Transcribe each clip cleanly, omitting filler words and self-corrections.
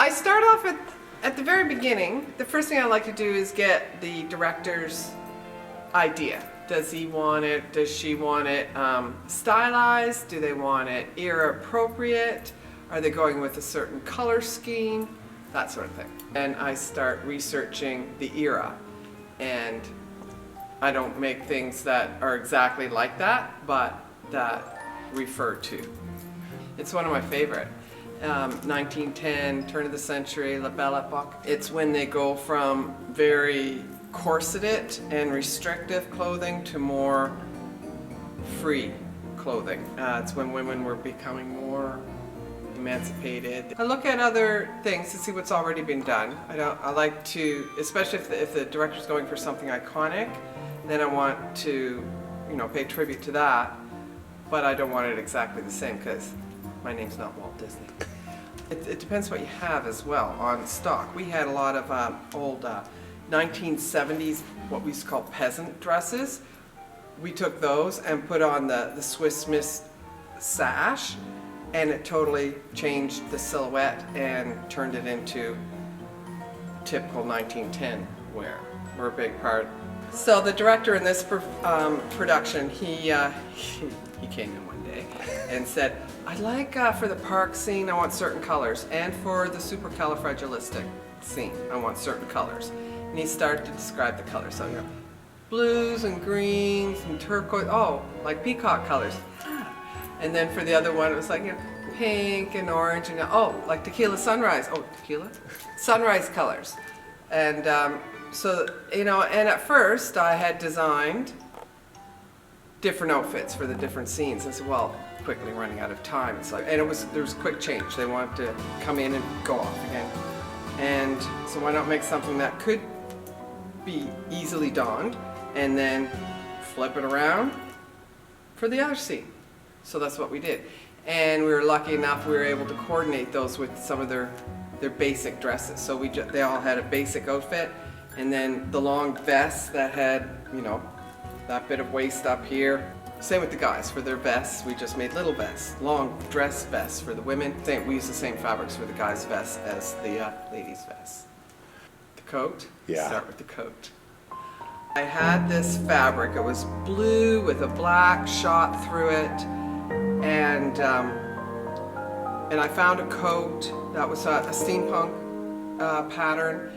I start off at the very beginning. The first thing I like to do is get the director's idea. Does he want it? Does she want it stylized? Do they want it era appropriate? Are they going with a certain color scheme? That sort of thing. And I start researching the era. And I don't make things that are exactly like that, but that refer to. It's one of my favorite. 1910, turn of the century, La Belle Epoque. It's when they go from very corseted and restrictive clothing to more free clothing. It's when women were becoming more emancipated. I look at other things to see what's already been done. I like to, especially if the director's going for something iconic, then I want to, pay tribute to that, but I don't want it exactly the same because my name's not Walt Disney. It depends what you have as well on stock. We had a lot of old 1970s, what we used to call peasant dresses. We took those and put on the Swiss Miss sash, and it totally changed the silhouette and turned it into typical 1910 wear. We're a big part. So the director in this production, he came in one day and said, I'd like for the park scene, I want certain colors, and for the supercalifragilistic scene, I want certain colors. And he started to describe the colors. So blues and greens and turquoise, like peacock colors. And then for the other one, it was like pink and orange and like tequila sunrise. Tequila? Sunrise colors. And so, and at first I had designed different outfits for the different scenes. I said, well, quickly running out of time. It's like, and there was quick change. They wanted to come in and go off again. And so why not make something that could be easily donned and then flip it around for the other scene. So that's what we did. And we were lucky enough we were able to coordinate those with some of their basic dresses. So they all had a basic outfit, and then the long vests that had, that bit of waist up here. Same with the guys. For their vests, we just made little vests, long dress vests for the women. We use the same fabrics for the guys' vests as the ladies' vests. The coat? Yeah. Start with the coat. I had this fabric. It was blue with a black shot through it, and I found a coat that was a steampunk pattern,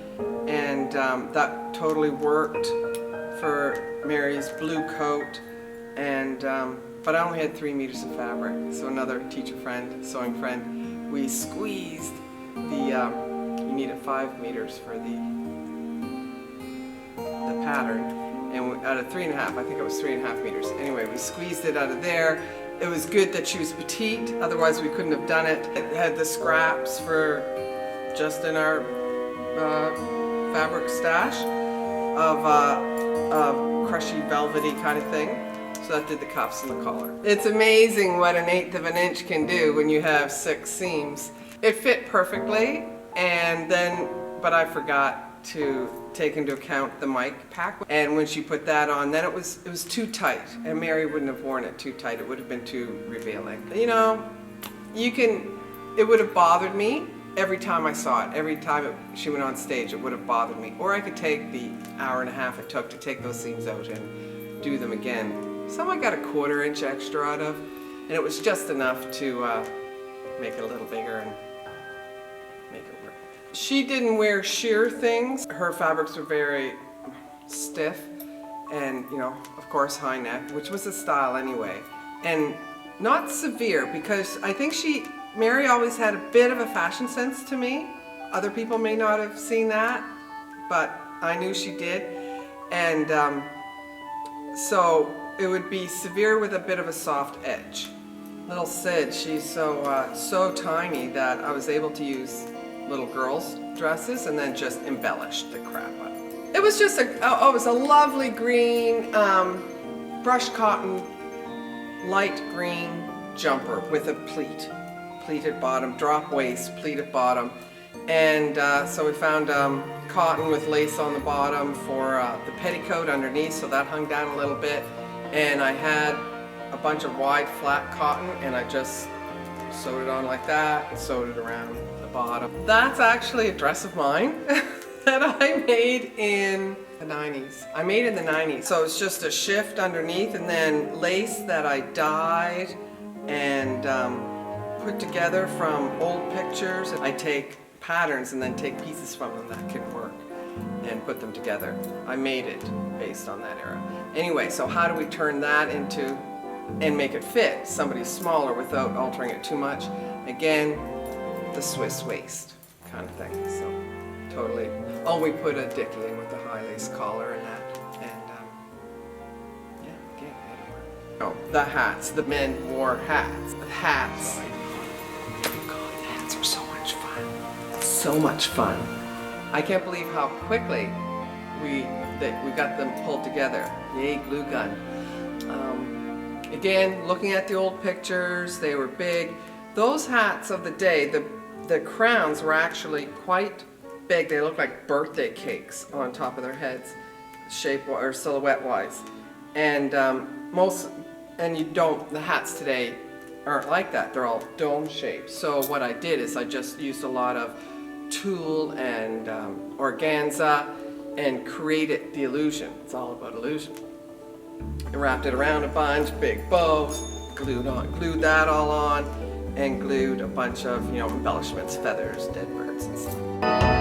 and that totally worked for Mary's blue coat. And but I only had 3 meters of fabric, so another teacher friend, sewing friend, we squeezed you needed 5 meters for the pattern, and out of 3.5, I think it was 3.5 meters. Anyway, we squeezed it out of there. It was good that she was petite, otherwise we couldn't have done it. It had the scraps for just in our fabric stash of crushy velvety kind of thing. So that did the cuffs and the collar. It's amazing what 1/8 of an inch can do when you have 6 seams. It fit perfectly, but I forgot to take into account the mic pack. And when she put that on, then it was too tight, and Mary wouldn't have worn it too tight. It would have been too revealing. It would have bothered me every time I saw it. Every time she went on stage, it would have bothered me. Or I could take the hour and a half it took to take those seams out and do them again. Some I got a 1/4 inch extra out of, and it was just enough to make it a little bigger and make it work. She didn't wear sheer things. Her fabrics were very stiff and, of course, high neck, which was the style anyway. And not severe, because I think Mary always had a bit of a fashion sense to me. Other people may not have seen that, but I knew she did. And so it would be severe with a bit of a soft edge. Little Sid, she's so tiny that I was able to use little girls' dresses and then just embellish the crap out of it. It was just it was a lovely green, brushed cotton, light green jumper with a pleated bottom, drop waist, pleated bottom. And so we found cotton with lace on the bottom for the petticoat underneath, so that hung down a little bit. And I had a bunch of wide flat cotton, and I just sewed it on like that, and sewed it around the bottom. That's actually a dress of mine that I made in the 90s. I made in the 90s. So it's just a shift underneath and then lace that I dyed and put together from old pictures. I take patterns and then take pieces from them that can work and put them together. I made it based on that era. Anyway, so how do we turn that into and make it fit somebody smaller without altering it too much? Again, the Swiss waist kind of thing. So totally. Oh, we put a dickie in with the high lace collar and that. And yeah, again, it worked. Oh, the hats. The men wore hats. The hats. Oh God, the hats are so much fun. So much fun. I can't believe how quickly we got them pulled together. Yay, glue gun. Again, looking at the old pictures, they were big. Those hats of the day, the crowns were actually quite big. They looked like birthday cakes on top of their heads, shape or silhouette wise. And the hats today aren't like that. They're all dome shaped. So what I did is I just used a lot of tulle and organza and created the illusion. It's all about illusion. I wrapped it around a bunch, big bow, glued that all on, and glued a bunch of, embellishments, feathers, dead birds and stuff.